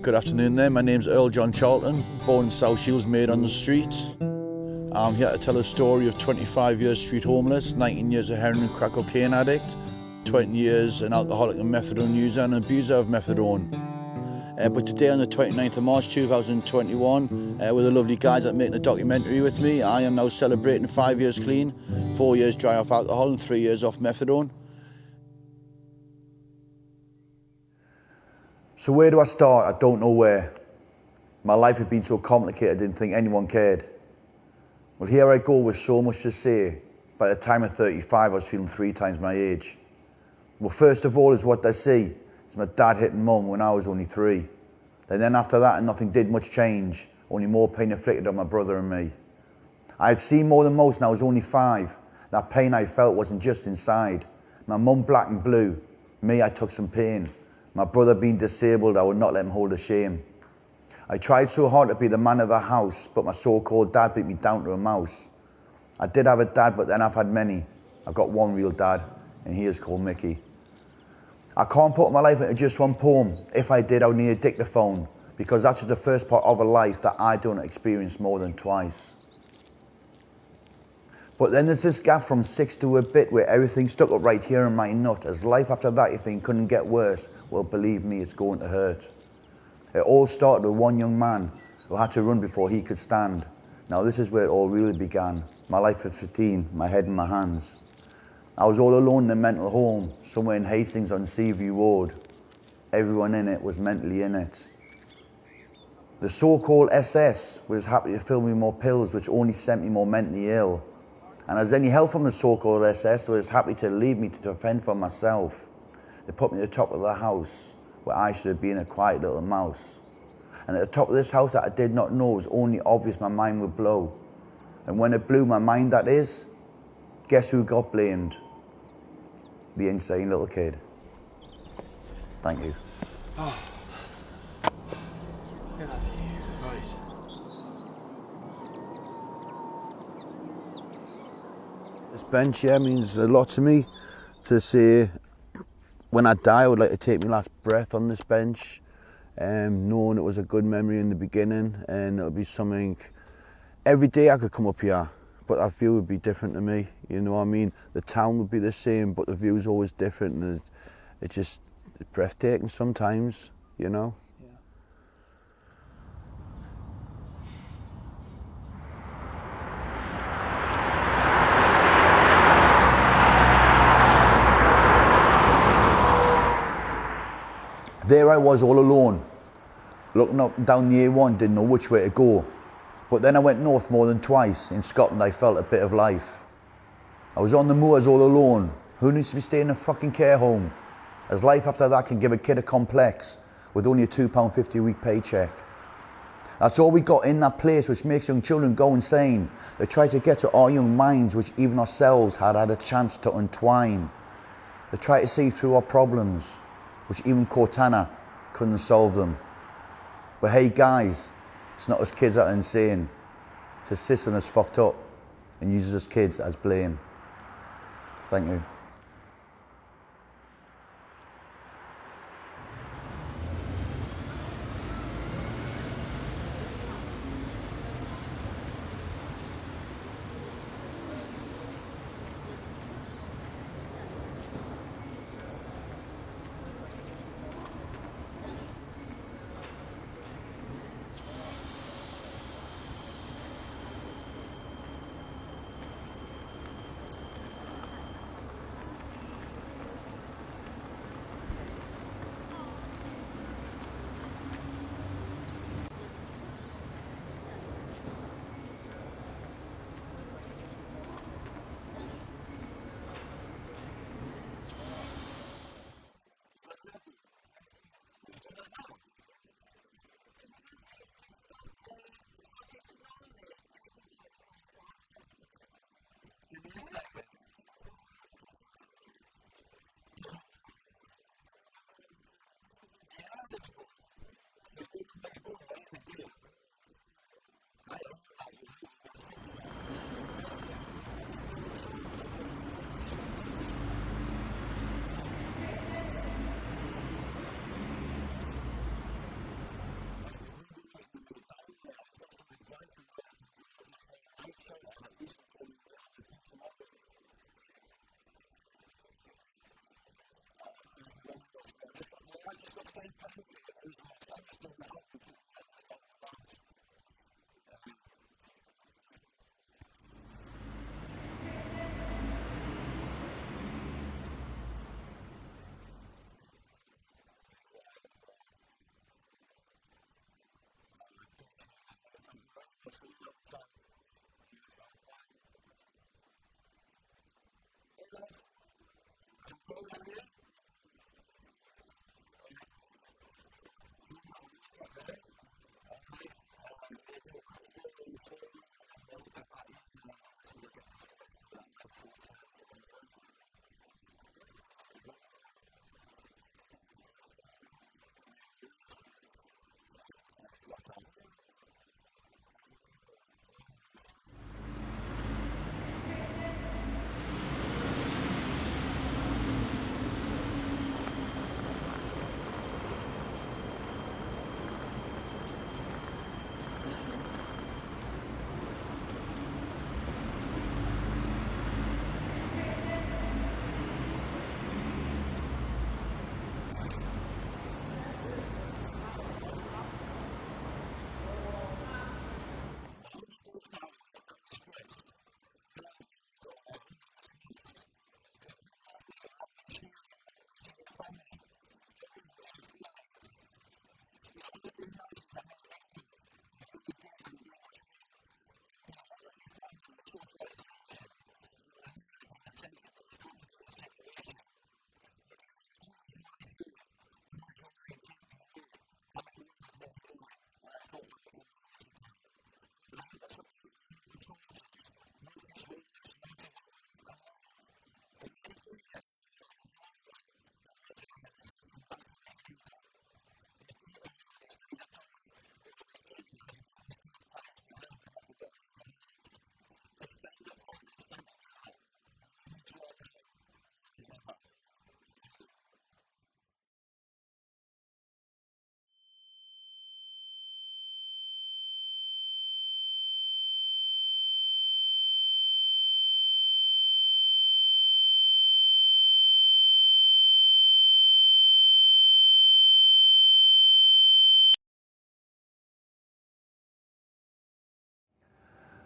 Good afternoon there, my name's Earl John Charlton, born in South Shields, made on the streets. I'm here to tell a story of 25 years street homeless, 19 years a heroin and crack cocaine addict, 20 years an alcoholic and methadone user and abuser of methadone. But today on the 29th of March 2021, with the lovely guys that are making a documentary with me, I am now celebrating 5 years clean, 4 years dry off alcohol and 3 years off methadone. So where do I start? I don't know where. My life had been so complicated I didn't think anyone cared. Well, here I go with so much to say. By the time of 35 I was feeling 3 times my age. Well, first of all is what they see. It's my dad hitting mum when I was only 3. Then after that nothing did much change, only more pain inflicted on my brother and me. I had seen more than most and I was only 5. That pain I felt wasn't just inside. My mum black and blue, me I took some pain. My brother being disabled, I would not let him hold the shame. I tried so hard to be the man of the house, but my so-called dad beat me down to a mouse. I did have a dad, but then I've had many. I've got one real dad, and he is called Mickey. I can't put my life into just one poem. If I did, I would need a dictaphone, because that's just the first part of a life that I don't experience more than twice. But then there's this gap from 6 to a bit where everything's stuck up right here in my nut. As life after that you think couldn't get worse, well believe me, it's going to hurt. It all started with one young man who had to run before he could stand. Now this is where it all really began. My life at 15, my head in my hands. I was all alone in a mental home, somewhere in Hastings on Seaview Road. Everyone in it was mentally in it. The so-called SS was happy to fill me more pills, which only sent me more mentally ill. And as any help from the so-called SS, they were happy to leave me to defend for myself. They put me at the top of the house, where I should have been a quiet little mouse. And at the top of this house that I did not know, it was only obvious my mind would blow. And when it blew my mind, that is, guess who got blamed? The insane little kid. Thank you. Oh. Right. This bench here means a lot to me. To say when I die I would like to take my last breath on this bench, knowing it was a good memory in the beginning, and it'll be something every day I could come up here, but that view would be different to me, you know what I mean? The town would be the same, but the view is always different, and it's just breathtaking sometimes, you know? There I was all alone, looking up and down the A1, didn't know which way to go. But then I went north more than twice. In Scotland I felt a bit of life. I was on the moors all alone. Who needs to be staying in a fucking care home? As life after that can give a kid a complex with only a £2.50 a week paycheck. That's all we got in that place, which makes young children go insane. They try to get to our young minds, which even ourselves had a chance to untwine. They try to see through our problems, which even Cortana couldn't solve them. But hey guys, it's not us kids that are insane. It's the system that's fucked up and uses us kids as blame. Thank you.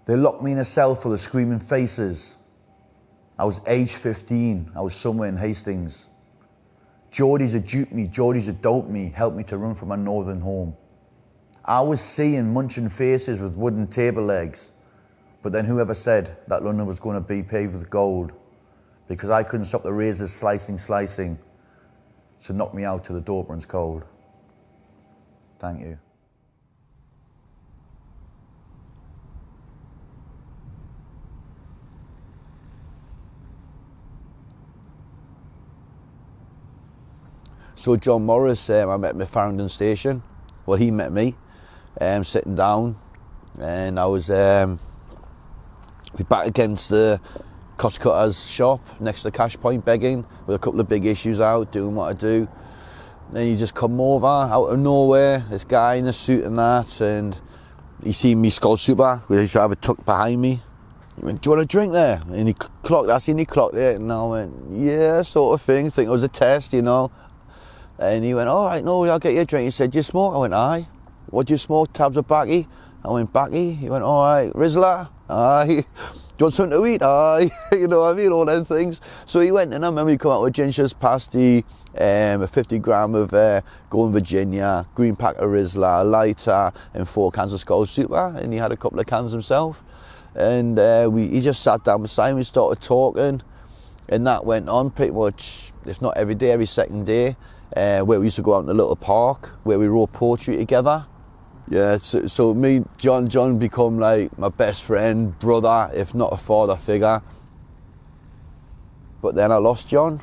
They locked me in a cell full of screaming faces. I was age 15. I was somewhere in Hastings. Geordies had duped me, Geordies had doped me, helped me to run from my northern home. I was seeing munching faces with wooden table legs. But then whoever said that London was going to be paved with gold? Because I couldn't stop the razors slicing, to knock me out till the door runs cold. Thank you. So John Morris, I met him at Farringdon Station. Well, he met me, sitting down, and I was back against the cost cutter's shop next to the cash point begging, with a couple of big issues out, doing what I do. Then you just come over, out of nowhere, this guy in a suit and that, and he seen me Skull Super, we used to have it tucked behind me. He went, "Do you want a drink there?" And he clocked it, and I went, "Yeah," sort of thing, think it was a test, you know. And he went, "All right, no, I'll get you a drink." He said, "Do you smoke?" I went, "Aye." "What do you smoke?" "Tabs of baccy." I went, "Baccy?" He went, "All right." "Rizla?" "Aye." "Do you want something to eat?" "Aye." You know what I mean, all them things. So he went, and I remember he come out with Ginger's pasty, a 50 gram of Golden Virginia, green pack of Rizla, a lighter, and 4 cans of Skull Super, and he had a couple of cans himself. And he just sat down beside me, started talking, and that went on pretty much, if not every day, every second day. Where we used to go out in the little park where we wrote poetry together. Yeah, so me, John become like my best friend, brother, if not a father figure. But then I lost John.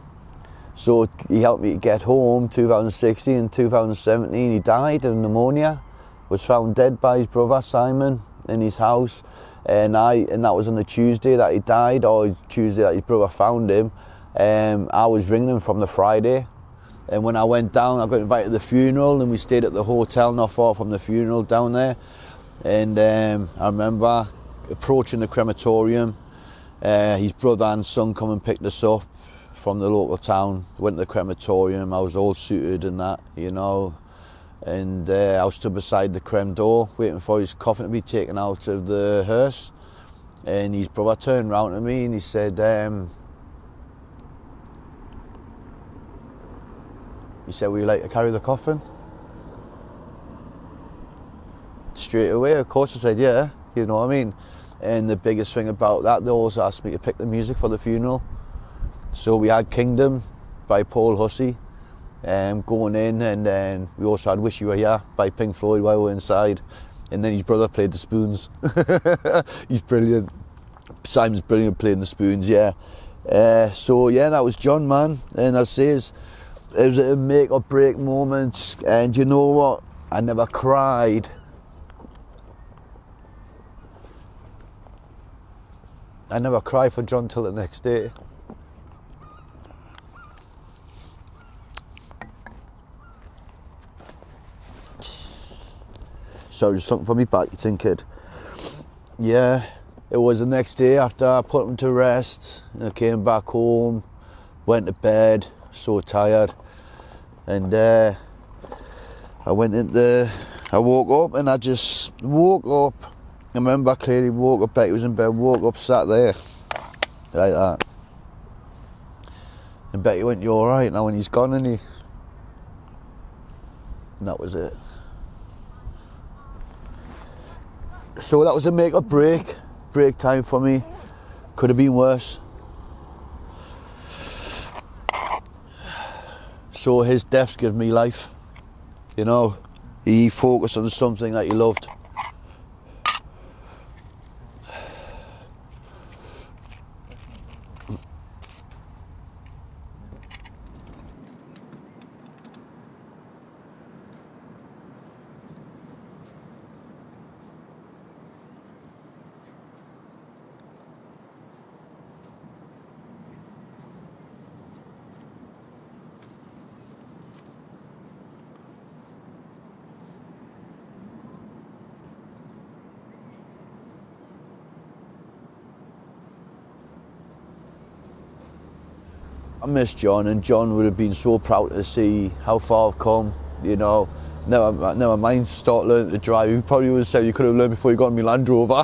So he helped me get home 2016, 2017. He died of pneumonia, was found dead by his brother Simon in his house. And that was on the Tuesday that he died, or Tuesday that his brother found him. I was ringing him from the Friday. And when I went down, I got invited to the funeral, and we stayed at the hotel not far from the funeral down there. And I remember approaching the crematorium. His brother and son come and picked us up from the local town, went to the crematorium. I was all suited and that, you know. And I was stood beside the crem door, waiting for his coffin to be taken out of the hearse. And his brother turned round to me and he said, "Would you like to carry the coffin?" Straight away, of course, I said, "Yeah," you know what I mean? And the biggest thing about that, they also asked me to pick the music for the funeral. So we had Kingdom by Paul Hussey going in, and then we also had Wish You Were Here by Pink Floyd while we were inside. And then his brother played the spoons. He's brilliant. Simon's brilliant playing the spoons, yeah. So yeah, that was John, man. And I says, it was a make or break moment, and you know what? I never cried. I never cried for John till the next day. So just something for me back, you think, kid? Yeah, it was the next day after I put him to rest. I came back home, went to bed, so tired. And I woke up, and I just woke up. I remember I clearly woke up, Becky was in bed, woke up, sat there, like that. And Becky went, "You alright?" Now when he's gone, and that was it. So that was a make or break time for me. Could have been worse. So his death's given me life, you know. He focused on something that he loved. I miss John, and John would have been so proud to see how far I've come, you know. never mind start learning to drive. You probably would have said you could have learned before you got in my Land Rover.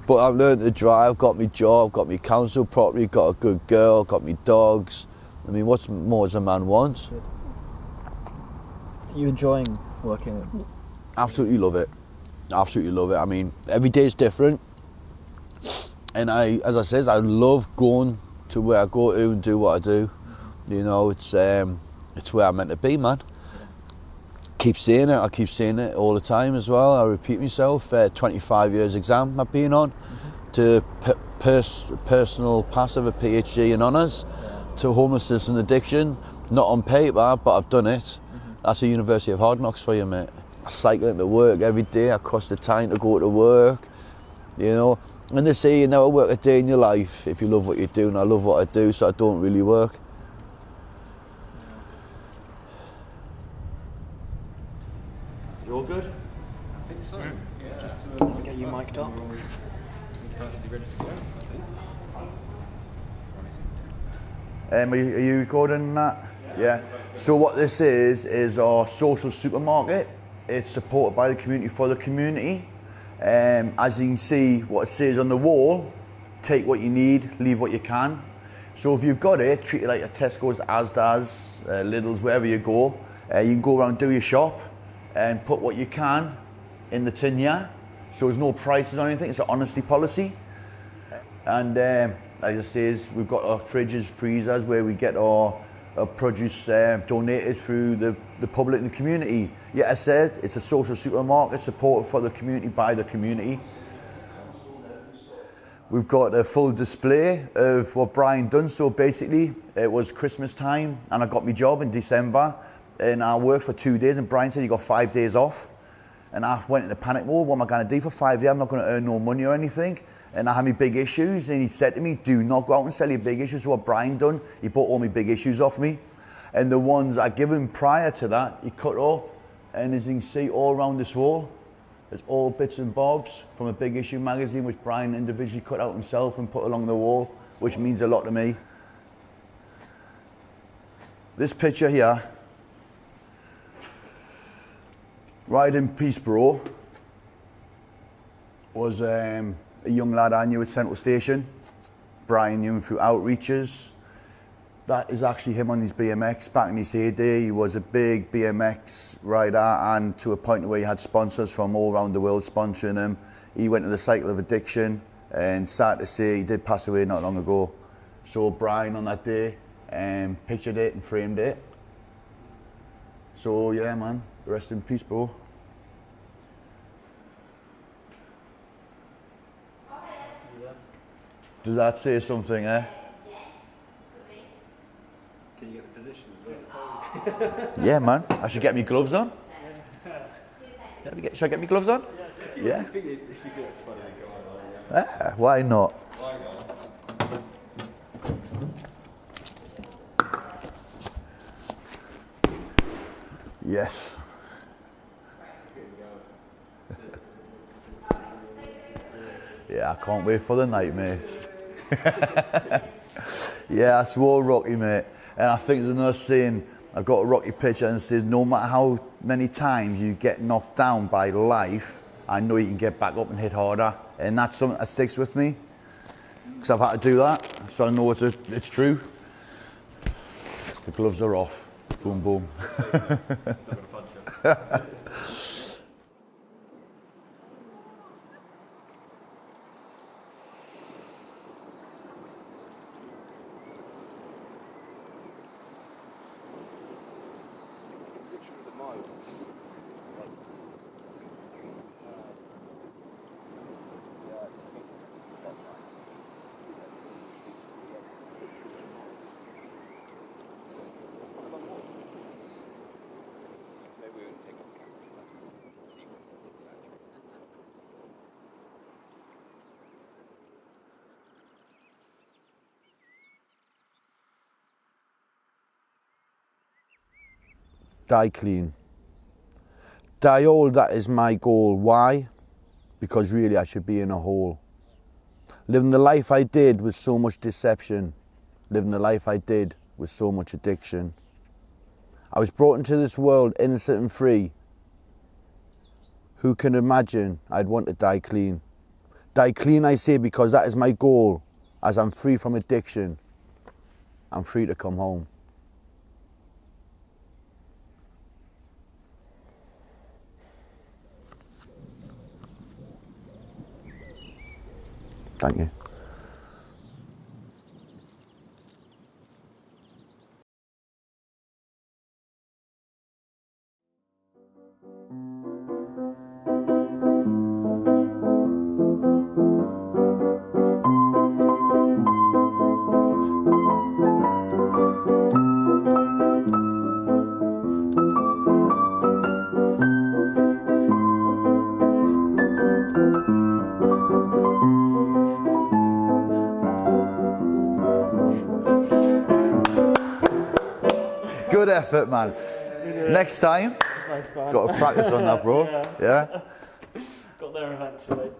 But I've learned to drive, got my job, got my council property, got a good girl, got me dogs. I mean, what more does a man want? Are you enjoying working? Absolutely love it. Absolutely love it. I mean, every day is different. And as I says, I love going to where I go to and do what I do. You know, it's where I'm meant to be, man. Keep saying it. I keep saying it all the time as well. I repeat myself. 25 years exam I've been on, to personal passive, a PhD in honours, to homelessness and addiction. Not on paper, but I've done it. That's the University of Hard Knocks for you, mate. I cycle into work every day. I cross the time to go to work. You know, and they say you never work a day in your life if you love what you do, and I love what I do, so I don't really work. You all good? I think so. Yeah. Just Let's get you mic'd up. perfectly ready to go, I think. Are you recording that? Yeah. So what this is our social supermarket. It's supported by the community for the community. As you can see, what it says on the wall, take what you need, leave what you can. So if you've got it, treat it like a Tesco's, Asda's, Lidl's, wherever you go. You can go around, do your shop, and put what you can in the tin here. So there's no prices or anything, it's an honesty policy. And like I say, we've got our fridges, freezers, where we get our produce donated through the public and the community. Yeah, I said, it's a social supermarket supported for the community by the community. We've got a full display of what Brian done. So basically, it was Christmas time and I got my job in December, and I worked for 2 days, and Brian said, you got 5 days off. And I went into panic mode. What am I going to do for 5 days? I'm not going to earn no money or anything. And I had my big issues, and he said to me, do not go out and sell your big issues. So what Brian done, he bought all my big issues off me. And the ones I give him prior to that, he cut up. And as you can see, all around this wall, there's all bits and bobs from a big issue magazine, which Brian individually cut out himself and put along the wall, which means a lot to me. This picture here, right in Peaceborough, was a young lad I knew at Central Station. Brian knew him through outreaches. That is actually him on his BMX. Back in his heyday, he was a big BMX rider, and to a point where he had sponsors from all around the world sponsoring him. He went to the cycle of addiction, and sad to say, he did pass away not long ago. So Brian on that day pictured it and framed it. So yeah, man, rest in peace, bro. Does that say something, eh? Can you get the position as well? Yeah, man. I should get my gloves on. Should I get my gloves on? Yeah. If you think it's funny, go on. Yeah, why not? Why not? Yes. Yeah, I can't wait for the night, mate. Yeah, I swore Rocky, mate. And I think there's another saying, I've got a Rocky picture, and it says, no matter how many times you get knocked down by life, I know you can get back up and hit harder. And that's something that sticks with me, because I've had to do that, so I know it's true. The gloves are off. Boom, boom. Die clean. Die old, that is my goal. Why? Because really I should be in a hole. Living the life I did with so much deception. Living the life I did with so much addiction. I was brought into this world innocent and free. Who can imagine I'd want to die clean? Die clean, I say, because that is my goal. As I'm free from addiction, I'm free to come home. Thank you. Good effort, man. Next time, Nice man. got to practice on that, bro. Yeah? Got there eventually.